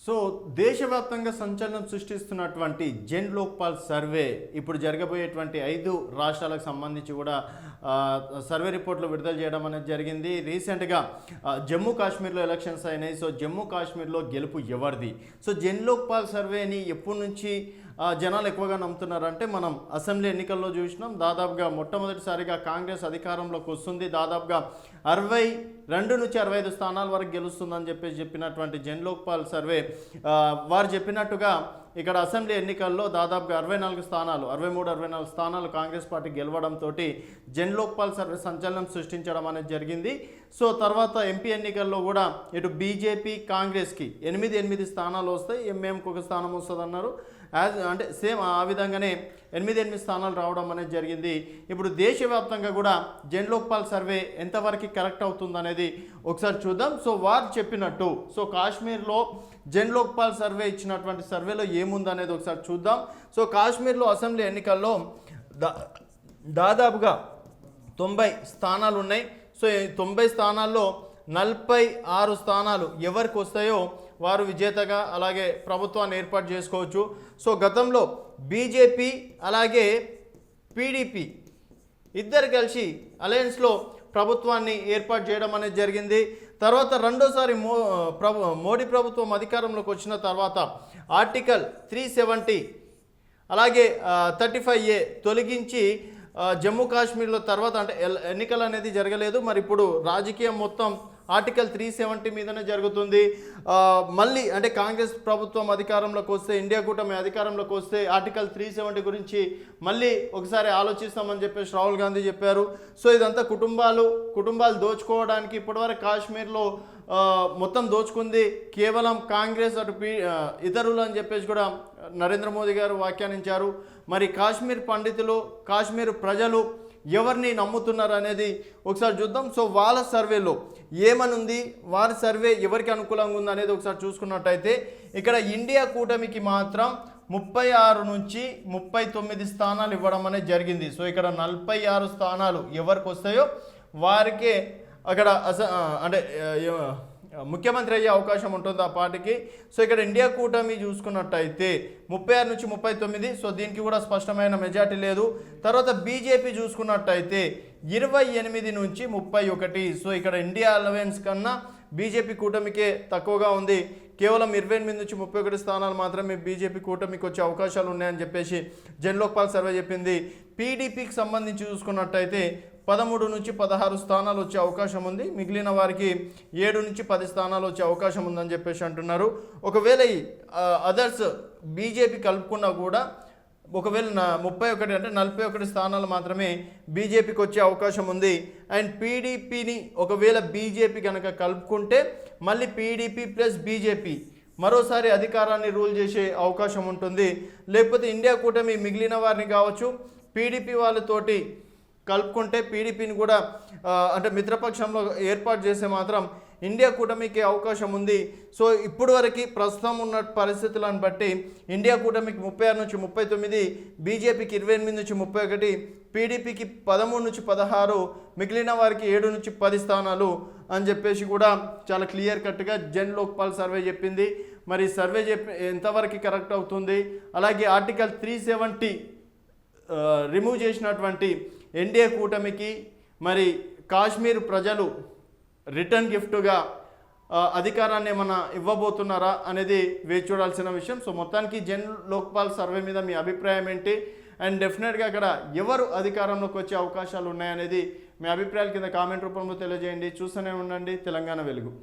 So దేశవ్యాప్తంగా సంచలనం సృష్టిస్తున్నటువంటి Jan Lokpal survey ఇప్పుడు జరగబోయేటువంటి 5 రాష్ట్రాలకు సంబంధించి కూడా సర్వే రిపోర్ట్లు విడుదల చేయడం అనేది జరిగింది. రీసెంట్గా జమ్మూ కాశ్మీర్లో ఎలక్షన్స్ అయినాయి. సో జమ్మూ కాశ్మీర్లో గెలుపు ఎవరిది? సో జన్ లోక్పాల్ సర్వేని ఎప్పటి నుంచి జనాలు ఎక్కువగా నమ్ముతున్నారంటే మనం అసెంబ్లీ ఎన్నికల్లో చూసినాం. దాదాపుగా మొట్టమొదటిసారిగా కాంగ్రెస్ అధికారంలోకి వస్తుంది. దాదాపుగా 62 నుంచి 65 స్థానాల వరకు గెలుస్తుందని చెప్పినటువంటి జన్ లోక్పాల్ సర్వే వారు చెప్పినట్టుగా ఇక్కడ అసెంబ్లీ ఎన్నికల్లో దాదాపుగా 64 స్థానాలు 63-64 స్థానాలు కాంగ్రెస్ పార్టీ గెలవడంతో జన్ లోక్పాల్ సర్వే సంచలనం సృష్టించడం అనేది జరిగింది. సో తర్వాత ఎంపీ ఎన్నికల్లో కూడా ఇటు బీజేపీ కాంగ్రెస్కి 8 స్థానాలు వస్తాయి, ఎంఏఎంకి ఒక స్థానం వస్తుంది అన్నారు. అంటే సేమ్ ఆ విధంగానే 8 స్థానాలు రావడం అనేది జరిగింది. ఇప్పుడు దేశవ్యాప్తంగా కూడా జన్ లోక్పాల్ సర్వే ఎంతవరకు కరెక్ట్ అవుతుందనేది ఒకసారి చూద్దాం. సో వారు చెప్పినట్టు సో కాశ్మీర్లో జన్ లోక్పాల్ సర్వే ఇచ్చినటువంటి సర్వేలో ఏముందనేది ఒకసారి చూద్దాం. సో కాశ్మీర్లో అసెంబ్లీ ఎన్నికల్లో దాదాపుగా 90 స్థానాలు ఉన్నాయి. సో 90 స్థానాల్లో 46 స్థానాలు ఎవరికి వస్తాయో వారు విజేతగా అలాగే ప్రభుత్వాన్ని ఏర్పాటు చేసుకోవచ్చు. సో గతంలో బీజేపీ అలాగే పీడీపీ ఇద్దరు కలిసి అలయన్స్లో ప్రభుత్వాన్ని ఏర్పాటు చేయడం అనేది జరిగింది. తర్వాత రెండోసారి మోడీ ప్రభుత్వం అధికారంలోకి వచ్చిన తర్వాత ఆర్టికల్ 370 అలాగే 35A తొలగించి జమ్మూ కాశ్మీర్లో తర్వాత అంటే ఎన్నికలు అనేది జరగలేదు. మరి ఇప్పుడు రాజకీయం మొత్తం ఆర్టికల్ 370 మీదనే జరుగుతుంది. మళ్ళీ అంటే కాంగ్రెస్ ప్రభుత్వం అధికారంలోకి వస్తే, ఇండియా కూటమి అధికారంలోకి వస్తే ఆర్టికల్ 370 గురించి మళ్ళీ ఒకసారి ఆలోచిస్తామని చెప్పేసి రాహుల్ గాంధీ చెప్పారు. సో ఇదంతా కుటుంబాలు దోచుకోవడానికి ఇప్పటివరకు కాశ్మీర్లో మొత్తం దోచుకుంది కేవలం కాంగ్రెస్ అటు ఇతరులు అని చెప్పేసి కూడా నరేంద్ర మోదీ గారు వ్యాఖ్యానించారు. మరి కాశ్మీర్ పండితులు, కాశ్మీర్ ప్రజలు ఎవరిని నమ్ముతున్నారు అనేది ఒకసారి చూద్దాం. సో వాళ్ళ సర్వేలో ఏమనుంది, వారి సర్వే ఎవరికి అనుకూలంగా ఉంది అనేది ఒకసారి చూసుకున్నట్టయితే ఇక్కడ ఇండియా కూటమికి మాత్రం 36 నుంచి 39 స్థానాలు ఇవ్వడం అనేది జరిగింది. సో ఇక్కడ 46 స్థానాలు ఎవరికి వస్తాయో వారికే అక్కడ అంటే ముఖ్యమంత్రి అయ్యే అవకాశం ఉంటుంది ఆ పార్టీకి. సో ఇక్కడ ఇండియా కూటమి చూసుకున్నట్టయితే 36 నుంచి 39. సో దీనికి కూడా స్పష్టమైన మెజార్టీ లేదు. తర్వాత బీజేపీ చూసుకున్నట్టయితే 28 నుంచి 31. సో ఇక్కడ ఇండియా అలయన్స్ కన్నా బీజేపీ కూటమికే తక్కువగా ఉంది. కేవలం 28 నుంచి 31 స్థానాలు మాత్రమే బీజేపీ కూటమికి వచ్చే అవకాశాలు ఉన్నాయని చెప్పేసి జన్ లోక్పాల్ సర్వే చెప్పింది. పీడీపీకి సంబంధించి చూసుకున్నట్టయితే 13 నుంచి 16 స్థానాలు వచ్చే అవకాశం ఉంది. మిగిలిన వారికి 7 నుంచి 10 స్థానాలు వచ్చే అవకాశం ఉందని చెప్పేసి అంటున్నారు. ఒకవేళ ఈ అదర్స్ బీజేపీ కలుపుకున్నా కూడా ఒకవేళ 31 అంటే 41 స్థానాలు మాత్రమే బీజేపీకి వచ్చే అవకాశం ఉంది. అండ్ పీడీపీని ఒకవేళ బీజేపీ కనుక కలుపుకుంటే మళ్ళీ పీడీపీ ప్లస్ బీజేపీ మరోసారి అధికారాన్ని రూల్ చేసే అవకాశం ఉంటుంది. లేకపోతే ఇండియా కూటమి మిగిలిన వారిని కావచ్చు పీడీపీ వాళ్ళతోటి కలుపుకుంటే పీడీపీని కూడా అంటే మిత్రపక్షంలో ఏర్పాటు చేసే మాత్రం ఇండియా కూటమికి అవకాశం ఉంది. సో ఇప్పుడు వరకు ప్రస్తుతం ఉన్న పరిస్థితులను బట్టి ఇండియా కూటమికి 36 నుంచి 39, బీజేపీకి 28 నుంచి 31, పీడీపీకి 13 నుంచి 16, మిగిలిన వారికి 7 నుంచి 10 స్థానాలు అని చెప్పేసి కూడా చాలా క్లియర్ కట్గా జన్ లోక్పాల్ సర్వే చెప్పింది. మరి సర్వే ఎంతవరకు కరెక్ట్ అవుతుంది, అలాగే ఆర్టికల్ 370 రిమూవ్ చేసినటువంటి ఎన్డీఏ కూటమికి మరి కాశ్మీర్ ప్రజలు రిటర్న్ గిఫ్ట్గా అధికారాన్ని ఏమన్నా ఇవ్వబోతున్నారా అనేది వేచి చూడాల్సిన విషయం. సో మొత్తానికి జన్ లోక్పాల్ సర్వే మీద మీ అభిప్రాయం ఏంటి? అండ్ డెఫినెట్గా అక్కడ ఎవరు అధికారంలోకి వచ్చే అవకాశాలు ఉన్నాయనేది మీ అభిప్రాయాల కింద కామెంట్ రూపంలో తెలియజేయండి. చూస్తూనే ఉండండి తెలంగాణ వెలుగు.